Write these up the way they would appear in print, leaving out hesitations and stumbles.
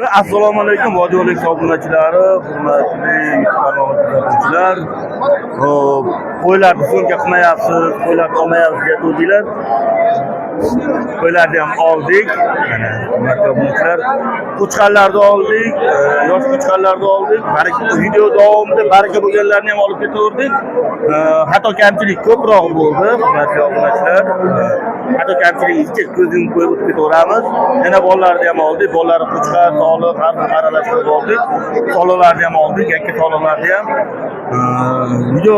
Assalomu alaykum vodiylik obunachilari, hurmatli kuzatuvchilar. Qo'ylarni so'ngga qilmayapsiz, qo'ylarni olmayapsiz deb o'ydinglar. Qo'ylarni ham oldik. Mana hurmatli obunachilar, qo'chqarlarni oldik, yosh qo'chqarlarni oldik. Video davomida baraka bo'lganlarni ham olib ketaverdik. Hatto kamchilik ko'proq bo'ldi, hurmatli obunachilar. Hatto kamchilikni ko'zini qo'yib ketaveramiz. Yana bolalarni ham oldik, bolalar qo'chqar soliq aralashtirib oldik. Soliqlarni ham oldik, yakka soliqlarni ham. Video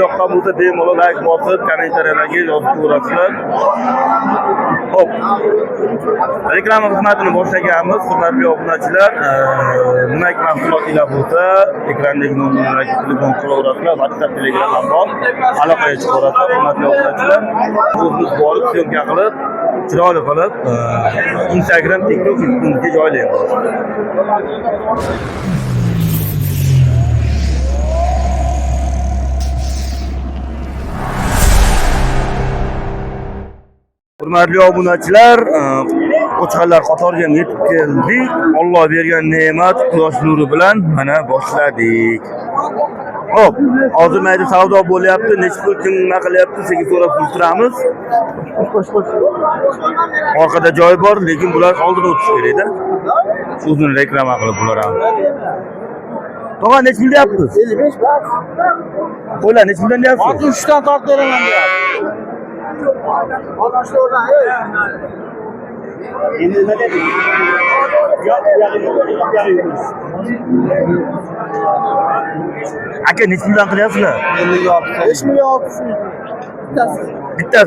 yoqqan bo'lsa bemalol like bosib, kommentariyalarga yozib qo'yasizlar. Hop. Reklama xizmatini boshlaganmiz, hurmatli obunachilar. Nima mahsulotlar bo'lsa, ekrandagi nomerlarga telefon qilaverasizlar, WhatsApp, Telegram ham bor. Aloqaga chiqaverasizlar, hurmatli obunachilar. O'zingiz borib, syomka qilib, chiroyli qilib, Instagram, TikTok ga joylaymiz. Hurmatli obunachilar, qo'chqarlar qatoriga yetib keldik. Alloh bergan ne'mat quyosh nuri bilan mana boshladik. Hop, hozir mayda savdo bo'lyapti, necha pul kim nima qilyapti, sizga so'rab turamiz. Orqada joy bor, lekin bular oldin o'tish kerak-da. Uzun reklama qilib bular ham. Tog'a necha pul deyapsiz? 55 baht. Qo'ylar necha puldan deyapsiz? 63 dan tortib beraman deyapti. Aka necha puldan qilyapsizlar? 5 million 600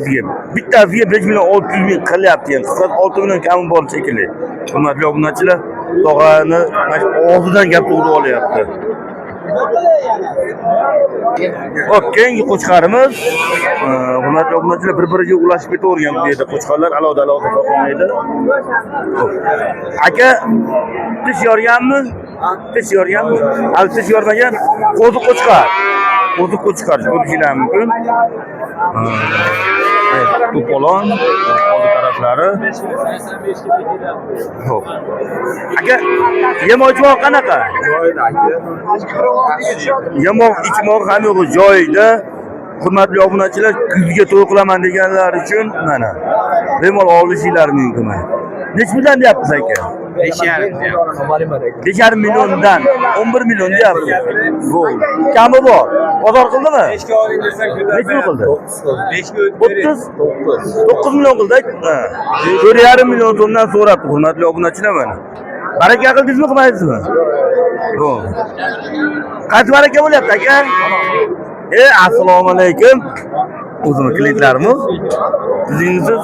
ming. Bittasiga 5 million 600 ming qilyapti. Yani 6 million kami bor shekilli. Hurmatli obunachilar, tog'ani og'zidan gap to'g'ri olyapti. Keyingi qo'chqarimiz, hurmatli obunachilar, bir-biriga ulashib ketavergan bu yerda qo'chqarlar alohida topilmaydi. Aka tish yorganmi? Tish yorganmi? Hali tish yormagan qo'zi qo'chqar. Qo'zi qo'chqar ko'rishingiz mumkin. To'polon qo'zi taraflari. Xo'p. Aka, yemoqchilar qanaqa? Joyida aka. Yemoq, ichmoq hamma joyida. Hurmatli obunachilar, kuzga to'y qilaman deganlar uchun mana bemalol olishinglar mumkin. Necha puldan deyapsiz aka? 5,5 milliondan 11 million deyapsiz. Bu kami bor. Bozor qildimi? 5 ga oling desang necha pul qildi? 5 ga 9 million qildi. 4,5 million so'mdan so'rabdi hurmatli obunachilar mana. Baraka qildingizmi, qilmaysizmi? Yo'q. Qancha baraka bo'lyapti aka? Assalomu alaykum. O'zimiz klientlarimiz. Sizingizsiz?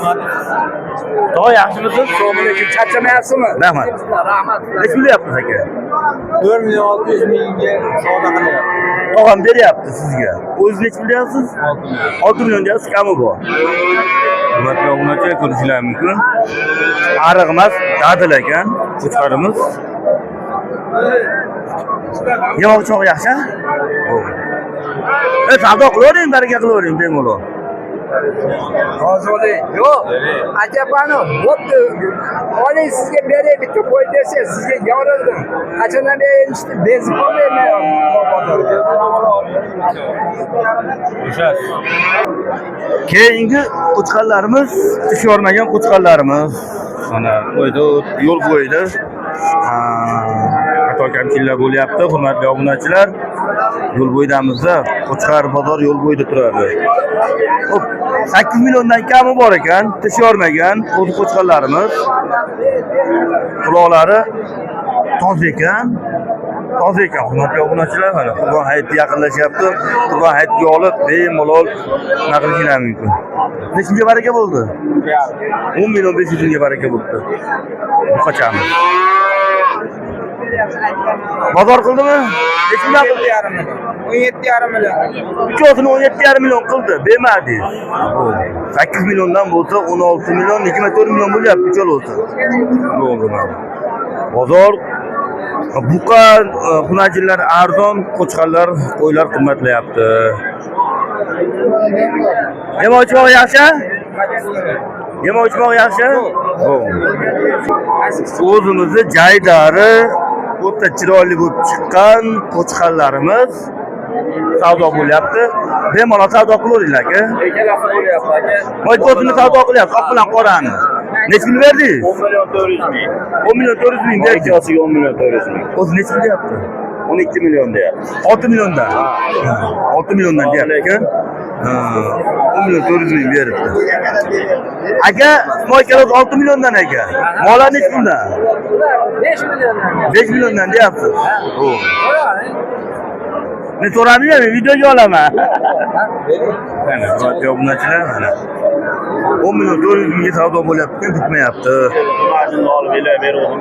To'g'ri, yaxshimisiz? Assalomu alaykum. Charchamayapsizmi? Rahmat. Necha bo'lyapsiz aka? 4 million 600 mingga savdo qilyapti. Tog'am beryapti sizga. O'zingiz necha bo'lyapsiz? 6 million deyapsiz, kami bor. Hurmatli obunachilar, ko'rishingiz mumkin. Ariq emas, dadil ekan qo'chqarimiz. Yemoqchi yaxshi? Savdo qilavering, baraka qilavering bemalol. Hozir yo'q. Ajabani, bo'pti. Oling sizga beray bitta qo'y desa, sizga yorildim. Qachondan beri ishni bezib qolmayman bozorga. Keyingi qo'chqarlarimiz, tish yormagan qo'chqarlarimiz. Mana qo'ydi, yo'l qo'ydi. Hatto kamchiliklar bo'lyapti, hurmatli obunachilar. Yo'l bo'ydamizda, qo'chqar bozor yo'l bo'yida turadi. Hop, 8 milliondan kami bor ekan, tish yormagan qo'chqarlarimiz. Quloqlari toza ekan. Hurmatli obunachilar, mana Qurbon hayiti yaqinlashyapti. Qurbon hayitiga olib bemalol naqlishingiz mumkin. Nechinga baraka bo'ldi? 10 million 500 mingga baraka bo'ldi. Bu qachonmi? Bozor qildimi? Necha million qildi? 17,5 million. Uchosini 17,5 million qildi, bermadingiz. 8 milliondan bo'lsa 16 million, 24 million bo'lyapti uchol bo'lsa. Bozor buqa xunajinlar arzon, qo'chqarlar, qo'ylar qimmatlayapti. Yemoqchi yaxshi? Yemoqchi yaxshi? O'zimizni jaydari o'ta chiroyli bo'lib chiqqan qo'chqarlarimiz savdo bo'lyapti. Bemalol savdo qilaveringlar aka. Ikkalasi bo'lyapti aka. Voy ko'zini savdo qilyapti, oq bilan qorani. Necha pul berdingiz? 10 million 400 ming. 10 million 400 ming berdi. Ikkosiga 10 million 400 ming. O'zi necha pul deyapti? 12 million deyapti. 6 milliondan. 6 milliondan deyapti aka. 10 million 400 ming beribdi. Aka, moykalar 6 milliondan aka. Molar necha puldan? 5 milliondan. 5 milliondan deyapsiz. Men so'ramayman, videoga olaman. Mana, radio obunachilar mana. 10 million 400 mingga savdo bo'lyapti, bitmayapti. Marjinni olib beraverdim.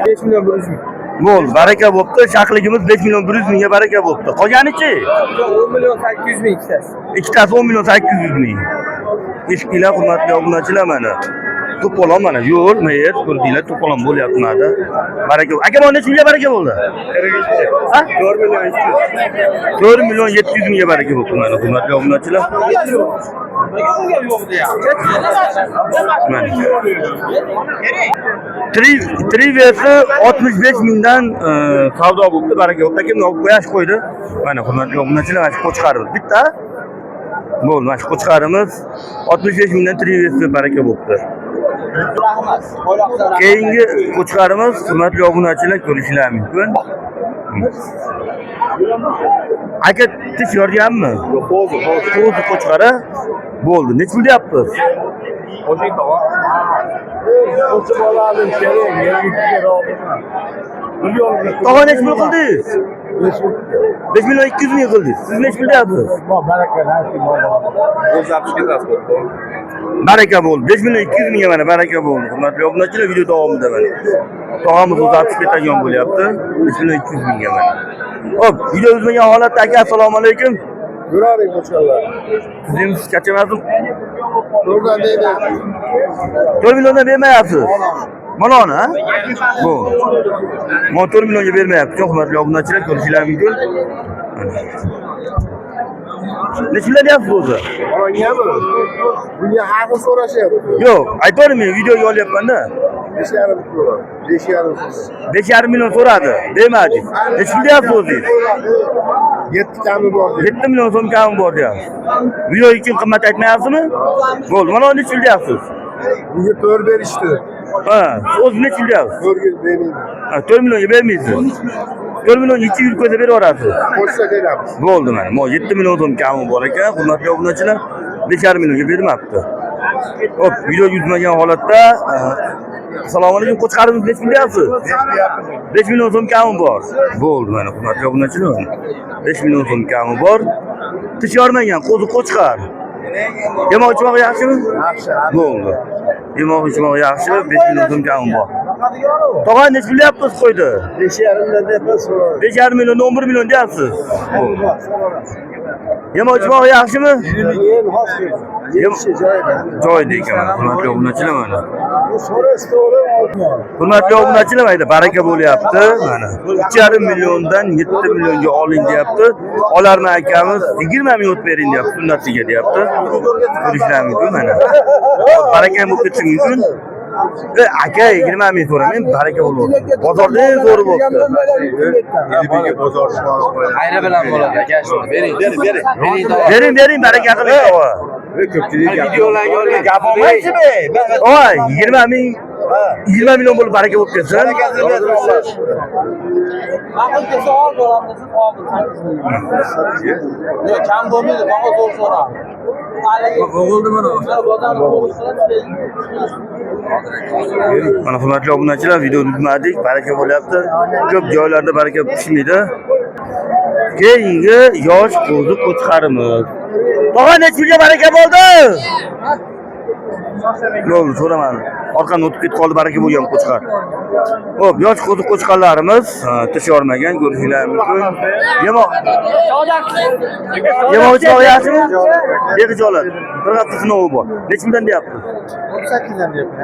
5 million 100 ming. Bo'ldi, baraka bo'pti. Shaqligimiz 5 million 100 mingga baraka bo'pti. Qolganichi? 10 million 800 ming ikkitasi. Ikkitasi 10 million 800 ming. Eshiklar hurmatli obunachilar mana. To'polon mana yo'l, mayet, ko'rdinglar, to'polon bo'lyapti mana. Baraka. Aka, mana necha pulga baraka bo'ldi? Ha? 4 million 700 mingga baraka bo'pti mana hurmatli obunachilar. Trivesi 65 mingdan savdo bo'ldi, baraka bo'pti. Aka, qo'yash qo'ydi. Mana hurmatli obunachilar, mana qo'chqarimiz bitta. Bo'ldi, mana qo'chqarimiz 65 mingdan Trivesi baraka bo'pti. Keyingi qo'chqarimiz hurmatli obunachilar ko'rishingiz mumkin. Aka, tish yorganmi? Qo'zi qo'chqari bo'ldi. Necha pul deyapsiz? Tog'a necha pul qildingiz? 5 million 200 ming qildingiz. Siz necha pul deyapsiz? Baraka bo'ldi. 5 million 200 mingga mana baraka bo'ldi. Hurmatli obunachilar, video davomida mana. Tog'amiz uzatib ketadigan bo'lyapti. 5 million 200 mingga mana. Hop, video uzmagan holatda aka, assalomu alaykum. Yuraring qo'shganlar. Sizingiz kachamadimi? Buradan deydi. 4 milliondan bermayapsiz. Mana ona, ha? Bu. Mana 4 millionga bermayapti. Hurmatli obunachilar, ko'rishingiz mumkin. Necha pul deyapsiz o'zi? Orangami? Bunga haqi so'rashyapti. Yo'q, aytavering, videoga olyapman-da. 5,5 million. 5,5 million so'radi. Demadi. Necha pul deyapsiz o'zingiz? 7 kami bor. 7 million so'm kami bor deyapsiz. Video uchun qimmat aytmayapsizmi? Bo'ldi. Mana necha pul deyapsiz? Bunga 4 berishdi. Ha, o'zi necha pul deyapsiz? 4 bermaydi. Ha, 4 millionga bermaysiz. 4 million 200 ko'za beraverasiz. Qo'shsa beramiz. Bo'ldi mana. Mo 7 million so'm kami bor ekan. Hurmatli obunachilar, 5,5 millionga bermabdi. Hop, video yuzmagan holatda assalomu alaykum, qo'chqarimiz necha pul deyapsiz? 5 million so'm kami bor. Bo'ldi mana hurmatli obunachilar. 5 million so'm kami bor. Tish yormagan qo'zi qo'chqar. Yemoq ichmoq yaxshimi? Yaxshi. Bo'ldi. Yemoq ichmoq yaxshi, 5 million so'm kami bor. Tog'a necha pul deyapsiz qo'ydi? 5,5 million deb so'radi. 5,5 million, 11 million deyapsiz. Bo'ldi. Yemoq ichmoq yaxshimi? Men hozir Joyda ekan, hurmatli obunachilar mana. so'rash to'g'ri olma. Hurmatli obunachilar, mayda baraka bo'lyapti mana. 3,5 milliondan 7 millionga oling deyapti. Olarman akamiz 20 ming o'tib bering deyapti, sunnatiga deyapti. Ko'rishingiz mumkin mana. Baraka ham bo'lib ketsin mumkin. Aka 20 ming so'ramen, baraka bo'ladi. Bozorda zo'ri bo'libdi. Yiliga bozor chiqarib Ayra bilan bo'ladi aka, shuni bering. Bering, baraka qiling tog'a. ko'pchilik Videolarga olgan gap olmaysizmi? Voy, 20 ming 20 million bo'lib baraka bo'lib ketsin. Ma'qul kelsa ol bo'lamiz, yo'q, kam bo'lmaydi, ma'qul zo'r so'ra. O'g'ildi mana. Mana hurmatli obunachilar, video uzmadik, baraka bo'lyapti. Ko'p joylarda baraka pishmaydi. Keyingi yosh qo'zi qo'chqarimiz. Tog'a necha pulga baraka bo'ldi? Bo'ldi, so'raman. Orqani o'tib ketib qoldi, baraka bo'lgan qo'chqar. Xo'p, yosh qo'zi qo'chqarlarimiz tish yormagan, ko'rishingiz mumkin. Yemoq ichmoq yaxshimi? Beqicholat. Bir hafta sinovi bor. Necha puldan deyapti? 18 dan deyapti.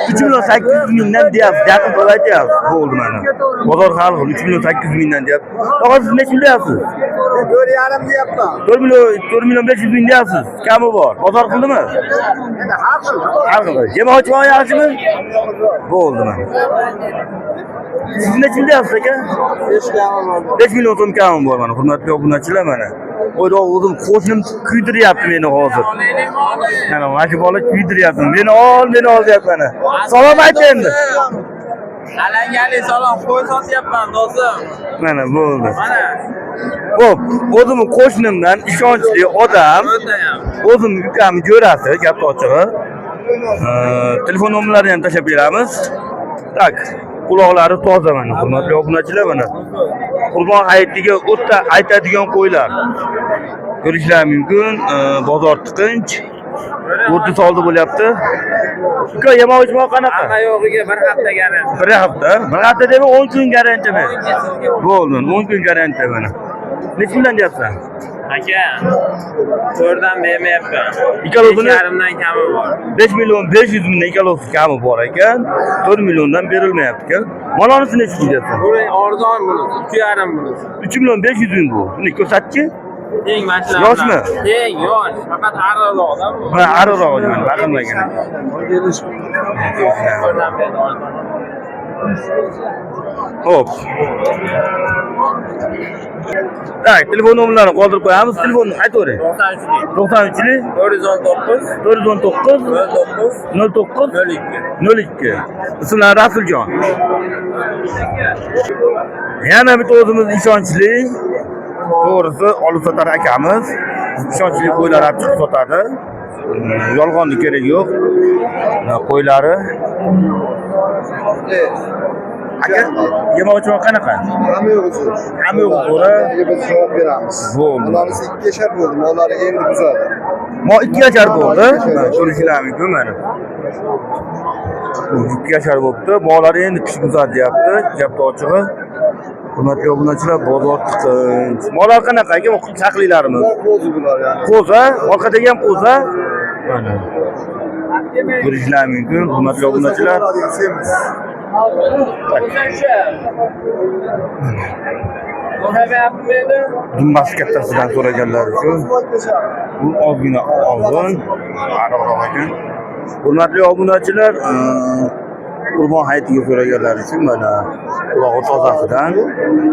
3 million 800 mingdan deyapsiz. Yaqin bo'lib aytyapsiz. Bo'ldi mana. Bozor hal qil 3 million 800 mingdan deyapsiz. Faqat siz necha deyapsiz? 4,5 deyapman. 4 million 500 ming deyapsiz. Kami bor. Bozor qildimi? Endi hal qil. Yemoqchi bor yaxshimi? Bo'ldi mana. Siz necha deyapsiz aka? 5 million so'm kami bor mana. Hurmatli obunachilar mana. O'yroq o'zim qo'shnim kuydiryapti meni hozir. Mana mana bola kuydiryapti. Meni ol deyapti mana. Salom ayting endi. Alangali salom qo'y sotyapman do'stim. Mana bo'ldi. Mana. Xo'p, o'zim qo'shnimdan ishonchli odam, o'zim ukamni jo'rasi, gapni ochig'i. Telefon nomerlarini ham tashlab beramiz. Tak, quloqlari toza mana, hurmatli obunachilar mana. Qurbon hayitiga o'ta aytadigan qo'ylar. Ko'rishlari mumkin, bozor tiqinch. O'rta soldi bo'lyapti. Uka yemoqchi qanaqa? Hamma yo'g'iga bir hafta garantiya. Bir hafta? Bir hafta dema 10 kun garantiyami? Bo'ldi, 10 kun garantiya mana. Necha kundan deyapsan? Aka, to'rdan bermayapman. Ikkalovini 5,5dan kami bor. 5 million 500 ming ikkalovsi kami bor ekan. 4 milliondan berilmayapti-ku. Malonisi necha deyapsan? Bu arzon bunisi, 3,5 bunisi. 3 million 500 ming bu. Buni ko'rsatchi? Teng mashinam. Yoshmi? Teng, yosh. Faqat ariqroqda bu. Ha, ariqroq ekan, baqilmagan. Hop. Tak, telefon nomerlarini qoldirib qo'yamiz. Telefonni aytavering. 93lik 419 419 09 02. Ismlari Rasuljon. Yana bitta o'zimiz ishonchli, to'g'risi olib sotar akamiz. Ishonchli qo'ylar olib chiqib sotadi. Yolg'onni kerak yo'q. Qo'ylari. Aka, yemoqchi qanaqa? Hamma yo'q o'zi. Hamma yo'q to'g'ri. Biz javob beramiz. Bo'ldi. Ularimiz 2 yashar bo'ldi. Mollari endi buzadi. Mo 2 yashar bo'ldi. Ko'rishlari mumkin mana. 2 yashar bo'libdi. Mollari endi kishi buzadi deyapti. Gapni ochig'i. Hurmatli obunachilar, bozor tiqinch. Mollar qanaqa aka? Chaqlilarimiz. Qo'zi bular yani. Qo'za, orqadagi ham qo'za. Mana. Ko'rishlari mumkin. Hurmatli obunachilar. Dumbasi kattasidan so'raganlar uchun bu ozgina oldin ariqroq ekan. Hurmatli obunachilar, qurbon hayitiga so'raganlar uchun mana qulog'i tozasidan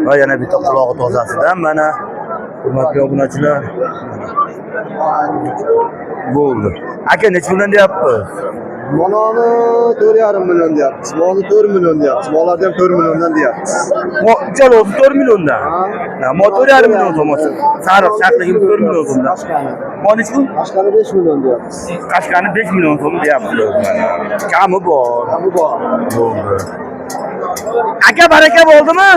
va yana bitta qulog'i tozasidan mana hurmatli obunachilar bo'ldi. Aka necha puldan deyapsiz? Mononi 4,5 million deyapmiz. Moni 4 million deyapmiz. Mollarni ham 4 milliondan deyapmiz. Mo uchalovi 4 milliondan. Ha, mo 4,5 million so'm. Sariq chaqligimiz 4 million so'mdan. Mo necha pul? Qashqani 5 million deyapmiz. Qashqani 5 million so'm deyapsiz. Kami bor. Bu bor. Bo'ldi. Aka baraka bo'ldimi?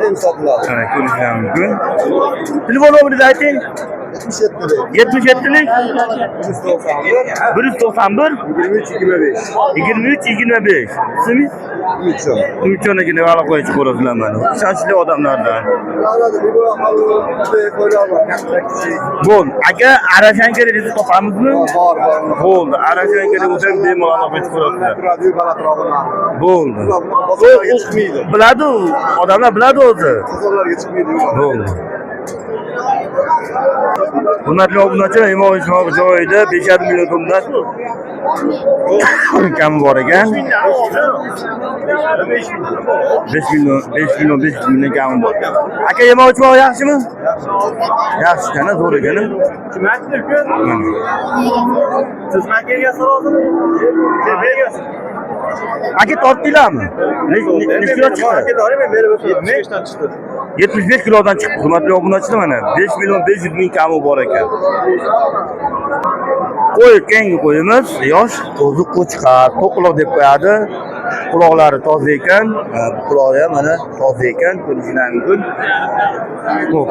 Ham sotiladi. Mana ko'rishlar mumkin. Telefon nomeringizni ayting. 77lik 191 23 25. Ismingiz? Umidjon aka nima qo'yib ko'rasizlar mana. Ishonchli odamlardan. Bo'ldi. Aka arashan kerak deb topamizmi? Bor. Bo'ldi. Arashan kerak bo'lsa bemalol qo'yib ko'rasizlar. Bo'ldi. Bozorlarga chiqmaydi. Biladi, odamlar biladi o'zi. Bozorlarga chiqmaydi. Bo'ldi. Hurmatli obunachilar, yemoqchi joyida 5,5 million so'mdan kami bor ekan. 5 million 500 ming kami bor. Aka yemoqchi yaxshimi? Yaxshi kana, zo'r ekani. Xizmatga so'radimi? Aka tortdinglarmi? Necha kilo chiqdi? 75 kilodan chiqdi. Hurmatli obunachilar mana 5 million 500 ming kami bor ekan. Qo'y keyingi qo'yimiz yosh, o'zi qo'chqar, to'qloq deb qo'yadi. Quloqlari toza ekan, quloqi ham mana toza ekan, ko'rishingiz mumkin. Xo'p.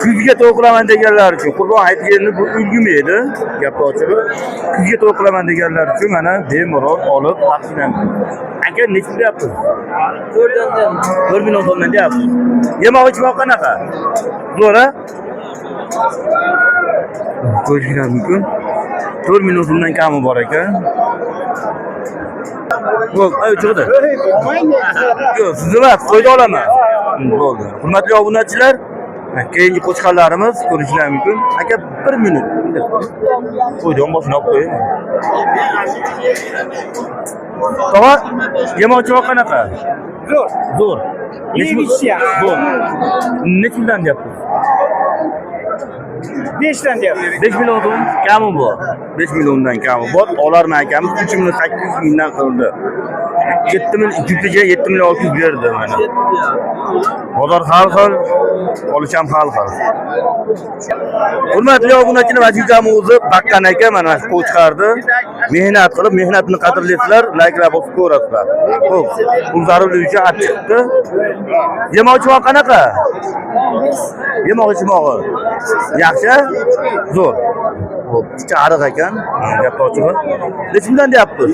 Kuzga to'y qilaman deganlar uchun qurbon hayitga bu ulgumaydi, gapni ochig'i. Kuzga to'y qilaman deganlar uchun mana bemalol olib taqsimdan. Aka necha deyapsiz? 4 million so'mdan deyapsiz. Yemoq-ichmoq qanaqa? Zo'ra? Ko'rishingiz mumkin. 4 million so'mdan kami bor ekan. Bo'ldi, ay chiqdi. Yo'q, sizni emas, qo'ydi olaman. Bo'ldi. Hurmatli obunachilar, keyingi qo'chqarlarimiz ko'rishingiz mumkin. Aka 1 minut. Qo'ydim, boshini olib qo'ying. Tog'a, yemoqchi va qanaqa? Zo'r. Zo'r. Necha? Zo'r. Nechidan deyapsiz? 5 dan deyapti. 5 million so'm kami bor. 5 milliondan kami bor. Olarman akamiz 3 million 800 mingdan qildi. 7 million 200 7 million 600 berdi mana. Bozor har xil, olish ham har xil. Hurmatli obunachilar, vazifamiz o'zi baqqan aka mana shu qo'chqardi. Mehnat qilib, mehnatini qadrlaysizlar, layklab bosib ko'rasizlar. Xo'p, pul zarurli uchun olib chiqdi. Yemoqchi va qanaqa? Yemoq-ichmog'i. Yaxshi? Zo'r. Xo'p, ichki ariq ekan. Gap ochig'i. Nechimdan deyapsiz?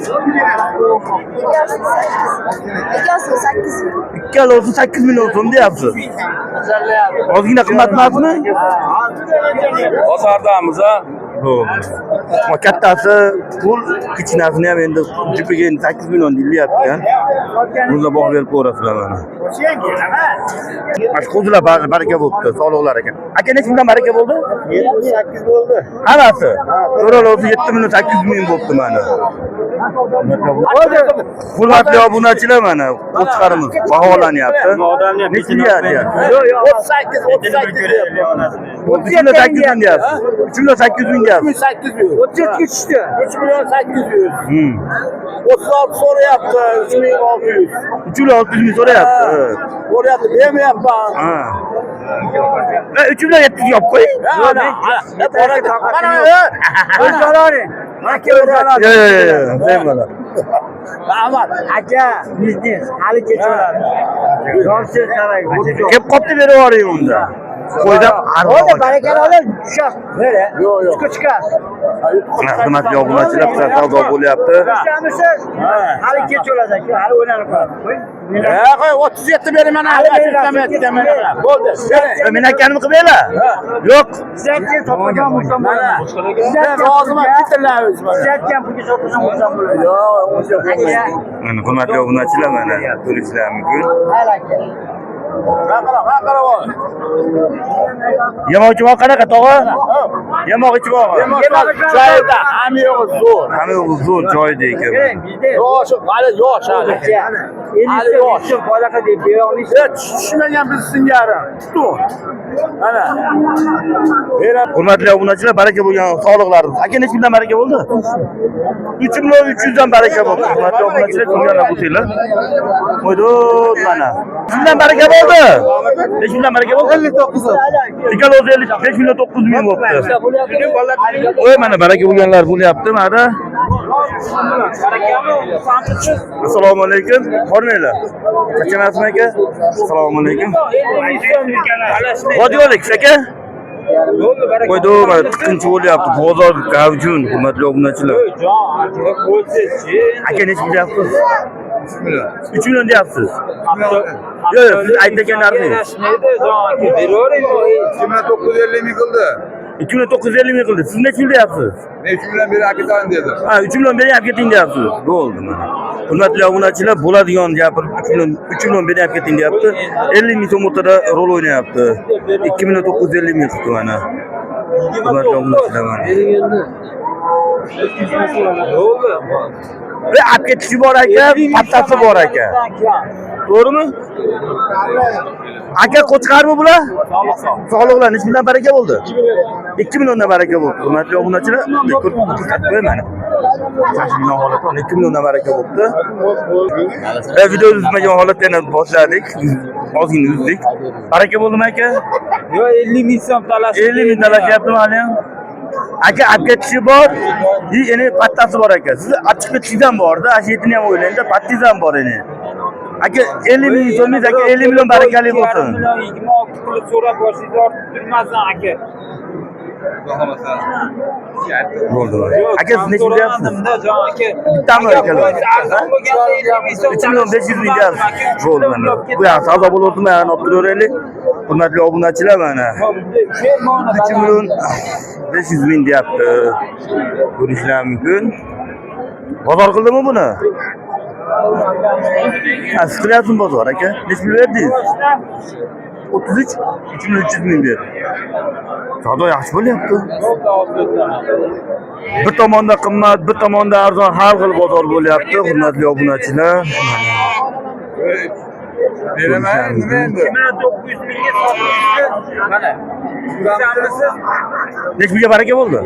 Ikkalosi 8 million so'm deyapsiz. Ozgina qimmat emasmi? Bozordamiz ha. Xo'p. Kattasi pul, kichkinasini ham endi jipiga 8 million deyilyapti ekan. Bunda bog' berib ko'rasizlar mana. Mana shu qo'zilar baraka bo'libdi, sog'liqlar ekan. Aka nechimdan baraka bo'ldi? 78 bo'ldi. Hammasi. To'ralosi 7 million 800 ming bo'libdi mana. Hurmatli obunachilar mana qo'chqarimiz baholanyapti. Nechiga deyapti? 38 deyapti. 3 million 800 ming deyapti. 3 million 800 ming deyapti. 3800. 37 ga tushdi. 3 million 800. 36 so'rayapti. 3600. 3 million 600 ming so'rayapti. So'rayapti, bermayapman. Ha. 3 million 700 yop qo'ying. Mana O'zlaring. Aka o'zlaring. Yo'q, bemalol. Amal. Aka, biznes hali kechiradi. Yorsiz qarang. Kelib qopni berib yuboring unda. Qo'ydan O'da barakani olib tushaq. Nere? Yo'q. Chiqar. Hurmatli obunachilar, savdo bo'lyapti. Tushamiz. Hali kech bo'ladi aka, hali o'ynalib qoladi. Qo'y 37 beraman. Bo'ldi. Men aytganimni qilmanglar. Yo'q. Sizga topgan bo'lsam bo'ladi. Men roziman, bitirlaymiz mana. Sizga pulga sotgan bo'lsam bo'ladi. Yo'q, o'sha Aka, Mana hurmatli obunachilar mana ko'rishingiz mumkin. hali aka. Qara. Yemoqchi va qanaqa tog'a? Yemoq ichmoq. Joyida, ham yo'q zo'r. Hamma zo'r joyida ekan. Biznes. Yosh, hali yosh hali. Hali yosh. Bodaqa deb bera olmaysiz. Tushmagan biz singari. Tutun. Mana. Hurmatli obunachilar, baraka bo'lgan sog'liqlarimiz. Aka nechimdan baraka bo'ldi? 3 million 300 dan baraka bo'ldi. Hurmatli obunachilar, ko'rganlar bo'lsanglar. Qo'ydot mana. Shundan baraka bo'ldi. Nechimdan baraka bo'ldi? 59. Ikkalosi 5 million 900 ming bo'libdi. Voy mana baraka bo'lganlar bo'lyapti mana. Assalomu alaykum. Bormanglar. Qachonasiz aka? Assalomu alaykum. Vodiyalik aka? Qo'ydi, mana tiqinchi bo'lyapti. Bozor gavjun, hurmatli obunachilar. Aka necha deyapsiz? 3 million deyapsiz. Yo'q, siz aytgan narxingiz. 2950 ming qildi. 2950 ming qildi. Siz necha deyapsiz? Men 3 million berib akitaman dedi. Ha, 3 million berib olib keting deyapsiz. Bo'ldi mana. Hurmatli obunachilar, bo'ladigan gapirib 3 million berib olib keting deyapti. 50 ming so'm o'rtada rol o'ynayapti. 2 million 950 ming qildi mana. Hurmatli obunachilar mana. Ve olib ketishi bor ekan, pattasi bor ekan. To'g'rimi? Aka qo'chqarmi bular? Sog'liqlar nechimdan baraka bo'ldi? 2 milliondan baraka bo'ldi. Hurmatli obunachilar, ko'rib mana. 2 milliondan baraka bo'ldi. Video uzmagan holatda yana boshladik. Ozgina uzdik. Baraka bo'ldimi aka? Yo'q, 50 ming so'm talash. 50 ming talashyaptimi hali ham? Aka olib ketishi bor, endi pattasi bor aka. Siz olib chiqib ketishingizdan borda, ashitini ham o'ylaydi, pattingiz ham bor endi. Aka 50 ming so'mingiz aka 50 million barakali bo'lsin. 26 pul so'rab boshingizga ortib turmasin aka. Bo'ldi. Aka siz necha deyapsiz? Jon aka. Bittami akalar? 3 million 500 ming deyapsiz. Bo'ldi mana. Bu ham savdo bo'lyaptimi? Ana olib turaveraylik. Hurmatli obunachilar mana. 3 million 500 ming deyapti. Ko'rishlar mumkin. Bozor qildimi buni? Siz qilyapsizmi bozor aka? Nech pul berdingiz? 33 300 ming berdi. Savdo yaxshi bo'lyapti. Bir tomonda qimmat, bir tomonda arzon, har xil bozor bo'lyapti, hurmatli obunachilar. Beraman, nima endi? 900 mingga sotildi. Mana. Nech pulga baraka bo'ldi?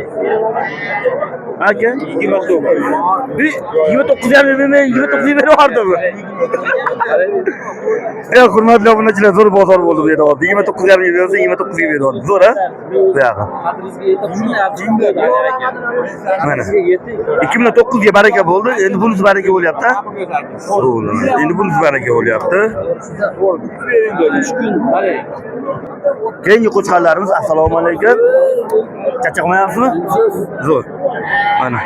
Aka 29. 29 ham bermay, 29 beryapti bu. Ey hurmatli obunachilar, zo'r bozor bo'ldi bu yerda. 29 ham bersa, 29 ga beryapti. Zo'r a? Bu yoqqa. Qadringizga yetib shuni Mana 2009 ga baraka bo'ldi. Endi bunisi baraka bo'lyapti. Endi bunisi baraka bo'lyapti. Keyingi qo'chqarlarimiz assalomu alaykum. Charchaqmayapsizmi? Zo'r. Mana.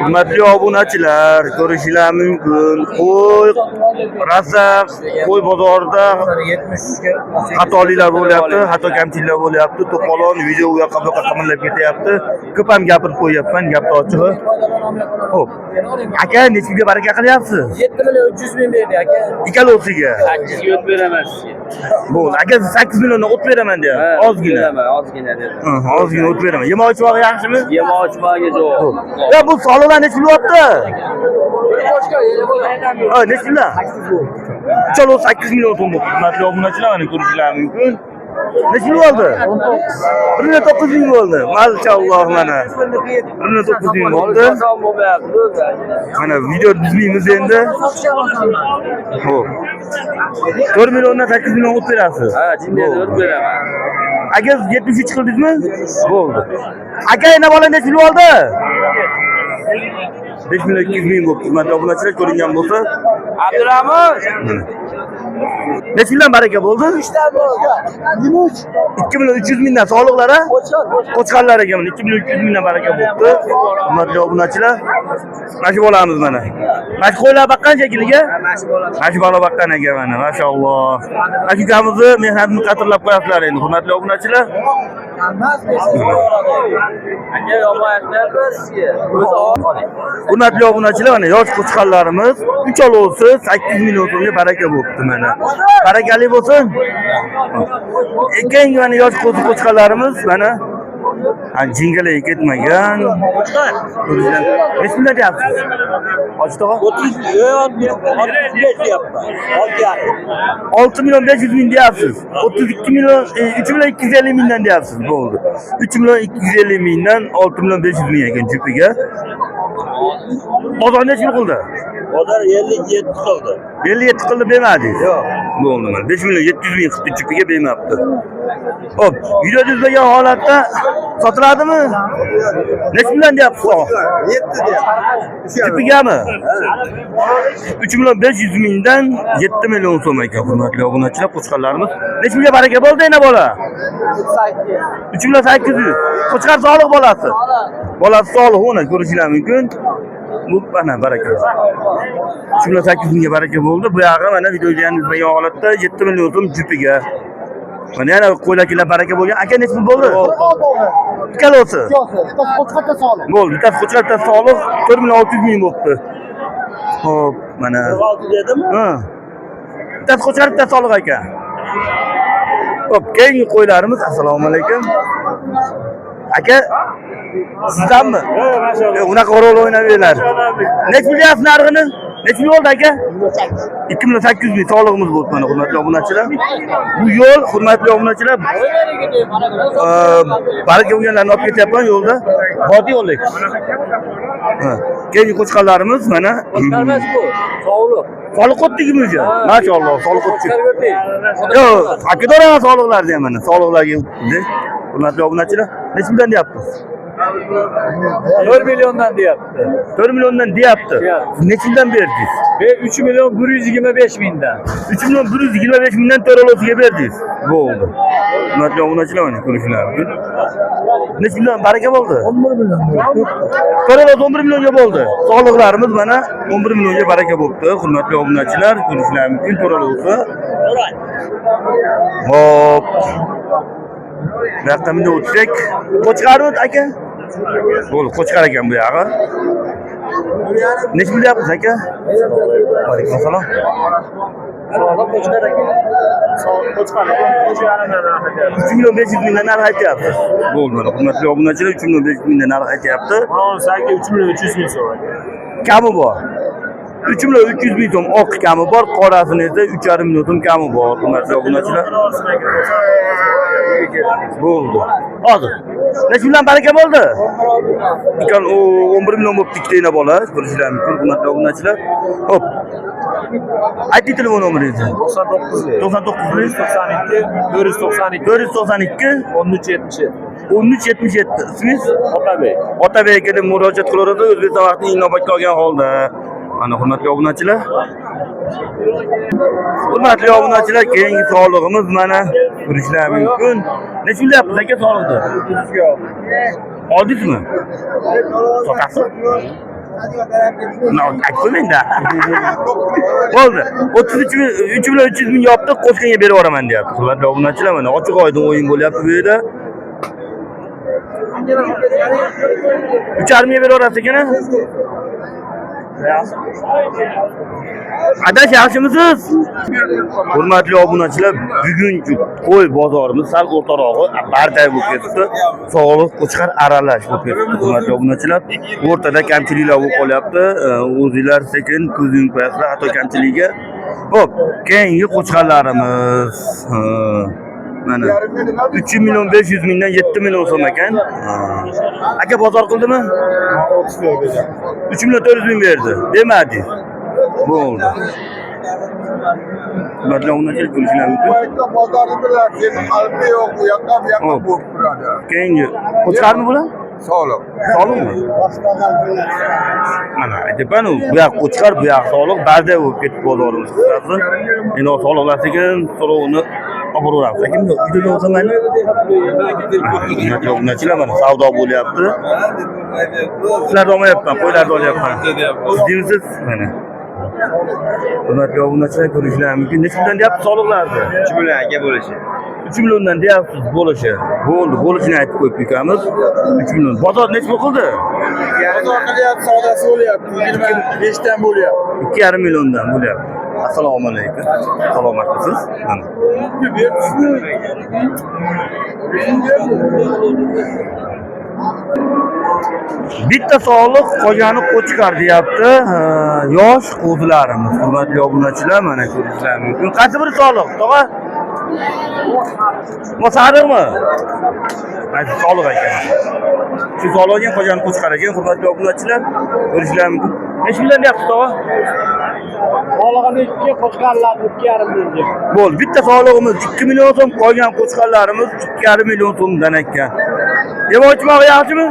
Hurmatli obunachilar, ko'rishlar mumkin. Qo'y rasaq, qo'y bozorida xatoliklar bo'lyapti, xato kamchiliklar bo'lyapti. To'polon video u yoqqa bu yoqqa qimirlab ketyapti. Ko'p ham gapirib qo'yyapman, gapni ochig'i. Xo'p. Aka, nechiga baraka qilyapsiz? 7 million 300 ming berdi aka. Ikkalosiga. 8 ga o't beraman sizga. Bo'ldi. Aka 8 milliondan o't beraman deyapti. Ozgina. Ozgina dedi. Ozgina o't beraman. Yemoqchi bog'i yaxshimi? Yemoqchi bog'iga javob. Ya bu soliqlar nech bo'lyapti? Nech pullar? Chalo 8 million so'm bo'ldi. Hurmatli obunachilar, mana ko'rishlar mumkin. Nech pul bo'ldi? 1.9 ming bo'ldi. Mashalloh mana. 1.9 ming bo'ldi. Mana video bizmaymiz endi. Xo'p. 4 milliondan 8 million o't berasiz. Ha, jinday o't beraman. Aka 73 qildingizmi? Bo'ldi. Aka yana bola nech pul oldi? 5 million 200 ming bo'ldi. Hurmatli obunachilar, ko'ringan bo'lsa. Abdurahmon. Nech puldan baraka bo'ldi? 2 million 300 mingdan soliqlar a? Qo'chqarlar ekan. 2 million 300 mingdan baraka bo'ldi. Hurmatli obunachilar, mana shu bolamiz mana. Mana shu qo'ylar baqqan shekilliga? Mana shu bola baqqan ekan mana. Mashalloh. Mana shu kamizni mehnatini qadrlab qo'yasizlar endi, hurmatli obunachilar. Aka yo'q sizga. Hurmatli obunachilar, mana yosh qo'chqarlarimiz uchalosi 8 million so'mga baraka bo'libdi mana. Barakali bo'lsin. Keyingi mana yosh qo'chqarlarimiz mana jingalay ketmagan. Nech puldan deyapsiz? Ochdig'i? 6 million 500 ming deyapsiz. 32 million 3 million 250 mingdan deyapsiz. Bo'ldi. 3 million 250 mingdan 6 million 500 ming ekan jupiga. Bozor nech pul qildi? Bozor 57 qildi. 57 qildi bermadingiz? Yo'q. Bo'ldi mana. 5 million 700 ming qildi jupiga bermabdi. Hop, video yuzlagan holatda sotiladimi? Nech puldan deyapsiz? 7 deyapti. Jipigami? 3 million 500 mingdan 7 million so'm ekan, hurmatli obunachilar, qo'chqarlarimiz. Nech pulga baraka bo'ldi yana bola? 3 million 800. Qo'chqar soliq bolasi. Bolasi soliq uni ko'rishinglar mumkin. Bu mana baraka. 3 million 800 mingga baraka bo'ldi. Bu yog'i mana videoda yuzlagan holatda 7 million so'm jipiga. Mana yana qo'ylarga baraka bo'lgan. Aka nech pul bo'ldi? Ikkalosi. Qo'chqarga soliq. Bo'ldi. Bittasi qo'chqarga soliq 4 million 600 ming bo'libdi. Xo'p, mana. 6 dedimi? Ha. Bittasi qo'chqarga bittasi soliq ekan. Xo'p, keyingi qo'ylarimiz assalomu alaykum. Aka sizdanmi? Unaqa rol o'ynayverlar. Nech pul deyapsiz narxini? Nech pul bo'ldi aka? 2800 ming soliqimiz bo'ldi mana, hurmatli obunachilar. Bu yo'l, hurmatli obunachilar, baraka bo'lganlarni olib ketyapman yo'lda. Vodiy yo'llik. Keyingi qo'chqarlarimiz mana. Emas bu. Sog'liq. Soliq o'tdikmi o'zi? Maşalloh, soliq o'tdi. Yo'q, akadora soliqlarni ham mana, soliqlarga o'tdi. Hurmatli obunachilar, nech puldan deyapsiz? 4 milyondan deyapti. 4 milyondan deyapti. Nechidan berdingiz? 3 milyon 125 mingdan. 3 milyon 125 mingdan to'ralosiga berdingiz. Bo'ldi. Hurmatli obunachilar, mana ko'rishinglar mumkin. Nechidan baraka bo'ldi? 11 million. To'ralos 11 millionga bo'ldi. Soliqlarimiz mana 11 millionga baraka bo'libdi. Hurmatli obunachilar, ko'rishinglar mumkin to'ralosi. Hop. Bu yoqqa bunday o'tsak, qo'chqarmi aka? Bo'ldi, qo'chqar ekan bu yog'i. Nech bilyapsiz aka? Alaykum assalom. Qo'chqar aka. Qo'chqar. 3 million 500 mingdan narx aytyapti. Bo'ldi, mana hurmatli obunachilar 3 million 500 mingdan narx aytyapti. Sanki 3 million 300 ming so'm. Kami bor. 3 million 300 ming so'm oq kami bor, qorasini esa 3,5 million so'm kami bor. Hurmatli obunachilar. Bo'ldi. Hozir. Nech bilan baraka bo'ldi? Ekan u 11 million bo'lib ikkita bola, ko'rishlar mumkin, hurmatli obunachilar. Hop. Ayting telefon nomeringizni. 99 492 1377. 1377. Ismingiz? Otabek. Otabek aka murojaat qilaveradi, O'zbekiston vaqtini inobatga olgan holda. Mana hurmatli obunachilar. Hurmatli obunachilar, keyingi sog'lig'imiz mana ko'rishlar mumkin. Nech bilyapsiz aka sog'liqni? Oldingizmi? Sotasiz? Aytmayman-da. Bo'ldi. 3 million 300 ming yopdi, qo'shqinga berib yuboraman deyapti. Hurmatli obunachilar, mana ochiq oydin o'yin bo'lyapti bu yerda. 3,5 mingga berib yuborasiz ekan. Adash yaxshimisiz? Hurmatli obunachilar, bugungi qo'y bozorimiz sal o'rtarog'i barday bo'lib ketdi. Sog'liq qo'chqar aralash bo'lib ketdi. Hurmatli obunachilar, o'rtada kamchiliklar bo'lib qolyapti. O'zingizlar sekin ko'z yumayapsizlar hatto kamchilikka. Xo'p, keyingi qo'chqarlarimiz mana 3 million 500 mingdan 7 million so'm ekan. Aka bozor qildimi? 3 million 400 ming berdi. Demadi. Bo'ldi. Hurmatli obunachilar, ko'rishlar mumkin. Bozorni bilasiz, qalbi yo'q, u yoqqa bu yoqqa bo'lib turadi. Keyingi qo'chqarmi bular? Sog'liq. Sog'liqmi? Mana aytibman, bu yoq qo'chqar, bu yoq sog'liq, barda bo'lib ketdi bozorimiz. Endi sog'liqlar sekin so'rovini olib boramiz. Lekin videoga o'tmayman. Hurmatli obunachilar, mana savdo bo'lyapti. Sizlarni olmayapman, qo'ylarni olyapman. Sizdimisiz? Mana. Hurmatli obunachilar, ko'rishlar mumkin. Nech million deyapti sog'liqlarni? 3 million aka bo'lishi. 3 milliondan deyapsiz bo'lishi. Bo'ldi, bo'lishini aytib qo'yib ekamiz. 3 million. Bozor nech pul qildi? Bozor qilyapti, savdosi bo'lyapti. 25 dan bo'lyapti. 2,5 milliondan bo'lyapti. Assalomu alaykum. Salomatsiz? Mana. Bitta sog'liq qolgani qo'chqar deyapti. Yosh qo'zilarimiz. Hurmatli obunachilar, mana ko'rishlar mumkin. Qaysi biri sog'liq, tog'a? Sariqmi? Qaysi sog'liq ekan? Shu sog'liqdan qolgani qo'chqar ekan, hurmatli obunachilar. Ko'rishlar mumkin. Nech million deyapti, tog'a? Sog'lig'ini 2 qo'chqarlar 2,5 million. Bo'ldi. Bitta sog'lig'imiz 2 million so'm, qolgan qo'chqarlarimiz 2,5 million so'mdan ekan. Yemoqchimog'i yaxshimi?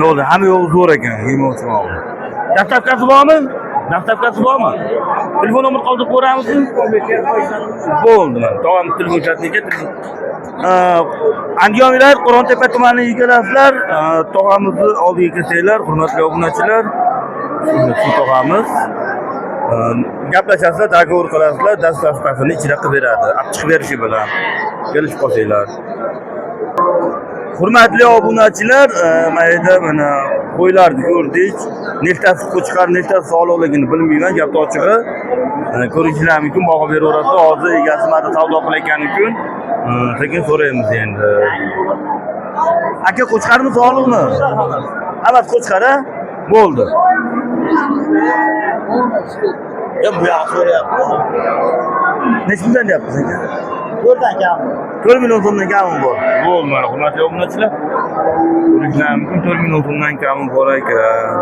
Bo'ldi, hamma yo'q zo'r ekan, yemoqchimog'i. Dastlabkasi bormi? Dastlabkasi bormi? Telefon nomer qoldirib ko'ramizmi? Bo'ldi. Davom telefon chatniga. Andijonliklar Qo'rontepa tumaniga egalasizlar. Tog'amizni oldiga kelsanglar, hurmatli obunachilar. Shu tog'amiz gaplashasizlar, dogovor qilasizlar, dastlabkasini ichida qilib beradi. Olib chiqib berishi bilan kelishib qolsanglar. Hurmatli obunachilar, mayda mana qo'ylarni ko'rdik. Nechtasi qo'chqar, nechtasi sog'liqligini bilmayman, gap ochig'i. Ko'rishlar mumkin, baho beraverasiz. Hozir egasi marta savdo qilayotgani uchun sekin so'raymiz endi. Aka qo'chqarmi, sog'liqmi? Hammasi qo'chqar-a? Bo'ldi. Bu yoq so'rayapti. Nech million deyapsiz aka? 4 akam. 4 million so'mdan kami bor. Bo'ldi, mana hurmatli obunachilar. Ko'rishlar mumkin, 4 million so'mdan kami bor ekan.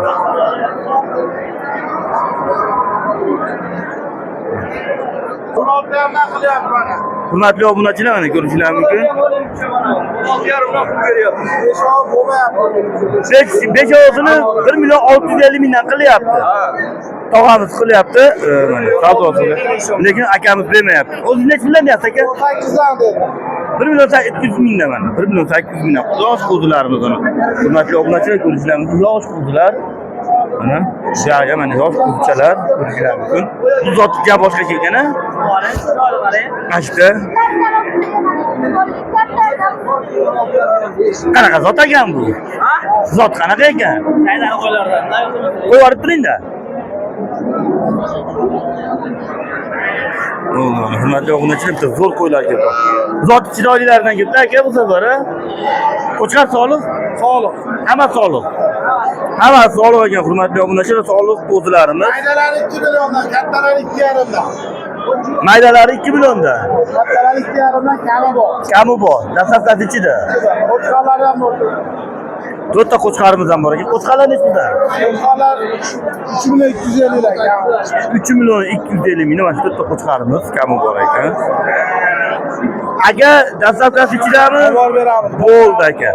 Hurmatli obunachilar, mana ko'rishlar mumkin. 5 ovozini 1 million 650 mingdan qilyapti. Tog'amiz qilyapti, mana savdosini. Lekin akamiz bermayapti. O'zi nech million deyapti aka? 8 dan dedi. 1 million 800 mingdan mana. 1 million 800 mingdan. Yosh qo'zilarimiz mana. Hurmatli obunachilar, ko'rishlar mumkin. Yosh qo'zilar. Mana shuyaga mana yosh qo'zichalar ko'rishlar mumkin. Bu zotga boshqa kelgan-a? Mana shu. Qanaqa zot ekan bu? Zot qanaqa ekan? Qaydan qo'ylardan? Qo'yib yuborib turing-da. Hurmatli obunachilar, bitta zo'r qo'ylar keldi. Zoti chiroylilaridan keldi aka bu safar, a? Qo'chqar sog'liq? Sog'liq. Hamma sog'liq. Hamma sog'liq ekan, hurmatli obunachilar, sog'liq qo'zilarimiz. Maydalari 2 milliondan, kattalari 2,5dan. Maydalari 2 milliondan. Kattalari 2,5dan kami bor. Kami bor, dastlabki ichida. Qo'chqarlar ham bor. 4 ta qo'chqarimiz ham bor ekan. Qo'chqarlar nechida? Qo'chqarlar 3 million 250 dan. 3 million 250 ming mana shu 4 ta qo'chqarimiz kami bor ekan. Aka, dastlabki ichidami? Bor beramiz. Bo'ldi aka.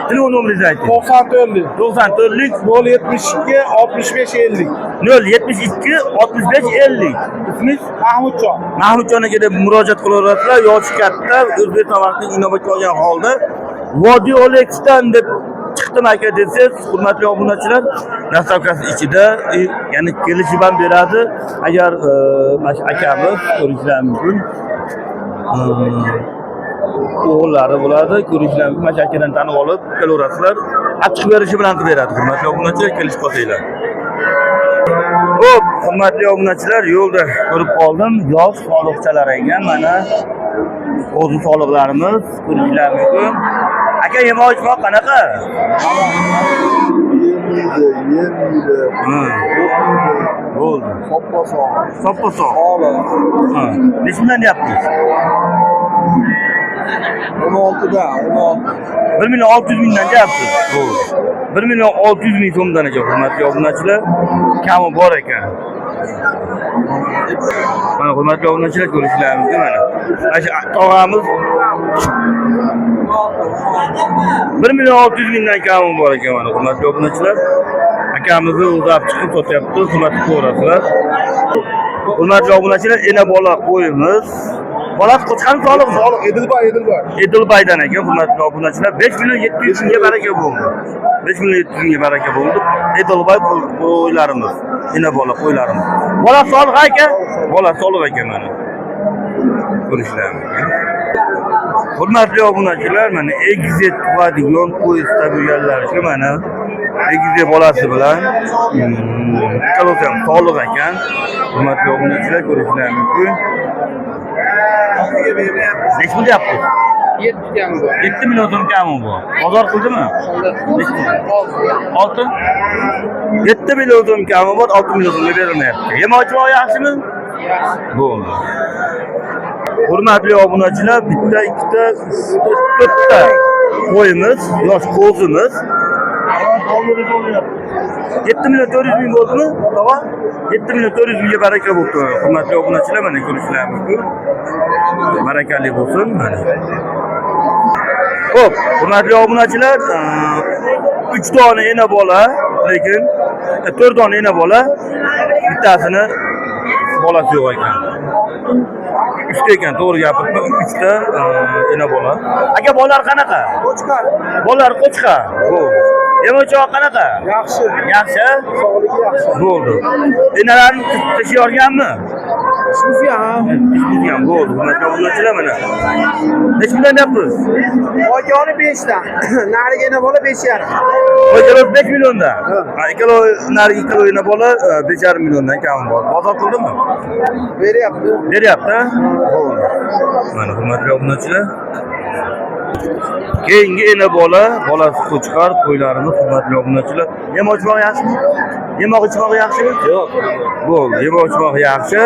Telefon nomeringizni ayting. 94lik. 94lik 072 65 50. 072 65 50. İsmingiz? Mahmudjon. Mahmudjon aka deb murojaat qilaverasizlar. Yoshi katta, O'zbekiston vaqtida inobatga olgan holda Vodiy Olexdan deb chiqdim aka desangiz, hurmatli obunachilar, dastavkasi ichida, ya'ni kelishib ham beradi. Agar mana akamiz ko'rishlari mumkin. O'g'illari bo'ladi, ko'rishlari mumkin. Mana akadan tanib olib kelaverasizlar. Achchiq berishi bilan qilib beradi. Hurmatli obunachilar, kelishib qolsanglar. Xo'p, hurmatli obunachilar, yo'lda ko'rib qoldim. Yosh soliqchalar ekan, mana o'zi soliqlarimiz ko'rishlari mumkin. Aka, yemoq qanaqa? Yemiydi. Bo'ldi. Soppa-sog'. Soppa-sog'. Sog'liq. Ha. Nechdan deyapsiz? 16dan, 16. 1 million 600 mingdan deyapsiz. Bo'ldi. 1 million 600 ming so'mdan ekan, hurmatli obunachilar. Kami bor ekan. Mana hurmatli obunachilar, ko'rishlaringiz mumkin mana. Mana shu tog'amiz 1 million 600 mingdan kami bor ekan mana hurmatli obunachilar. Akamizni o'zi olib chiqib sotyapti, hurmatli ko'rasizlar. Hurmatli obunachilar, ena bola qo'yimiz. Bolasi qo'chqarmi sog'liq? Sog'liq, Edilboy. Edilbaydan ekan, hurmatli obunachilar. 5 million 700 mingga baraka bo'ldi. 5 million 700 mingga baraka bo'ldi. Edilbay qo'ylarimiz, ena bola qo'ylarimiz. Bola sog'liq ekan, bola sog'liq ekan mana. Ko'rishlaringiz mumkin. Hurmatli obunachilar, mana egizet tug'adigan qo'y istaganlar shu mana egizet bolasi bilan kalosam sog'liq ekan. Hurmatli obunachilar, ko'rishlaringiz mumkin. Nech pul deyapsiz? 7 kami bor. 7 million so'm kami bor. Bozor qildimi? 6. 7 million so'm kami bor, 6 million so'mga berilmayapti. Yemoqchi yaxshimi? Bo'ldi. Hurmatli obunachilar, bitta, ikkita, uchta qo'yimiz, yosh qo'zimiz 7 million 400 ming bo'ldimi? To'g'ri? 7 million 400 mingga baraka bo'ldi. Hurmatli obunachilar, mana ko'rishlaringiz mumkin. Barakali bo'lsin mana. Xo'p, hurmatli obunachilar, 3 dona ena bola, lekin 4 dona ena bola, bittasini bolasi yo'q ekan. 3 ta ekan, to'g'ri gapiribman. 3 ta ena bola. Aka, bolalar qanaqa? Qo'chqar. Bolalar qo'chqar. Bo'ldi. Yemoqchilar qanaqa? Yaxshi. Yaxshi? Sog'ligi yaxshi. Bo'ldi. Enalarni tishi yorganmi? Shufyan. Tishgan bo'ldi. Hurmatli obunachilar mana. Nech million deyapsiz? Qo'ygani 5 dan. Narigina bola 5,5. Qo'ygalar 5 milliondan. Ha, ikkalo narigi ikkalo bola 5,5 milliondan kam bor. Bozor qildimi? Beryapti. Beryapti. Bo'ldi. Mana hurmatli obunachilar. Keyingi ena bola, bolasi qo'chqar, qo'ylarimiz hurmatli obunachilar. Yemoqchilar yaxshimi? Yemoq ichmoq yaxshimi? Yo'q. Bo'ldi. Yemoqchilar yaxshi.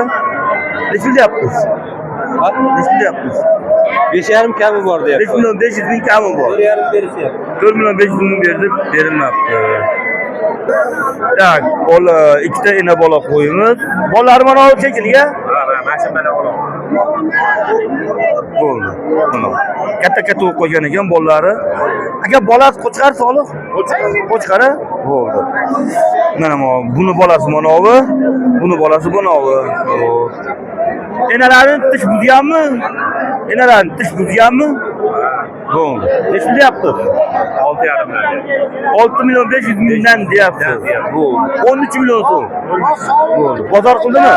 Nech pul deyapsiz? Nech pul deyapsiz? 5,5 kami bor 5 deyapti. million 500 ming kami bor. 4,5 berishyapti. 4 million 500 ming berdi, berilmabdi. Tak, bola ikkita ena bola qo'yimiz. Bolalar mana olib chekilga. Mana shu bilan olib. Bo'ldi. Mana katta-katta o'q qo'ygan ekan bolalari. Aka, bolasi qo'chqar sog'liq? Qo'chqar. Bo'ldi. Mana buni bolasi manovi, buni bolasi bunovi. Enalarini tish buzganmi? Enalarini tish buzganmi? Bo'ldi. Nech pul deyapsiz? 6,5 million. 6 million 500 mingdan deyapsiz. Bo'ldi. 13 million so'm. Bo'ldi. Bozor qildimi?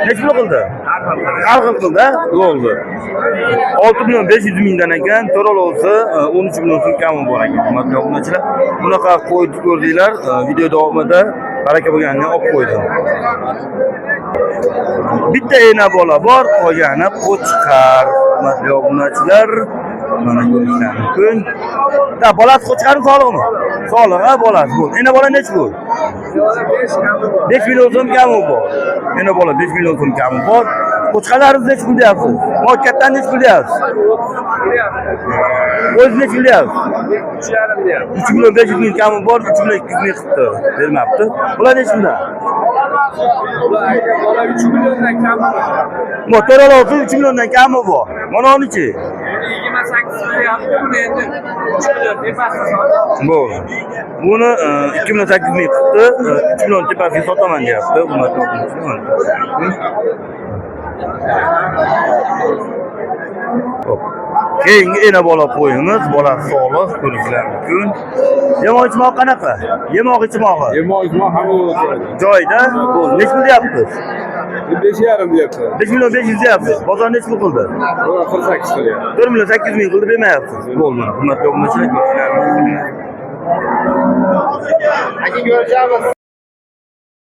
Nech pul qildi? Har xil qildi, bo'ldi. 6.500.000 dan ekan, to'rol olsa 13 million so'm kami bor ekan. Hurmatli obunachilar, bunaqa qo'yib ko'rdinglar, video davomida baraka bo'lganini olib qo'ydim. Bitta ena bola bor, qolgani qo'chqar. Hurmatli obunachilar, mana ko'rishlar mumkin. Da bolasi qo'chqarmi sog'liqmi? Sog'liq, ha, bolasi bu. Ena bola nechi bu? 5 million so'm kami bor. Ena bola 5 million so'm kami bor. Qo'chqarlaringiz nechi pul deyapsiz? Mo'kkatdan nechi pul deyapsiz? O'z nechi pul deyapsiz? 3 million 500 ming kami bor, 3 million 200 ming qilibdi. Bermabdi. Bular nechi puldan? Bola 3 milliondan kam. Motor olsa 3 milliondan kami bor. Mana onichi? 28 qilyapti, buni endi 3 million tepasida Bo'ldi. Buni 2 million 800 ming qilibdi, 3 million tepasiga sotaman deyapti. Hurmatli obunachilar. Hop. Keyingi ena bola qo'yimiz, bolasi sog'liq, ko'rishlar mumkin. Yemoq ichmoq qanaqa? Yemoq ichmog'i. Yemoq ham Joyda, bu nech pul deyapsiz? 5,5 deyapti. 5 million 500 deyapsiz. Bozor nech pul qildi? 48 qilyapti. 4 million 800 ming qildi bermayapsiz. Bo'ldi. Hurmatli obunachilar, ko'rishlar mumkin. Aka ko'rishamiz.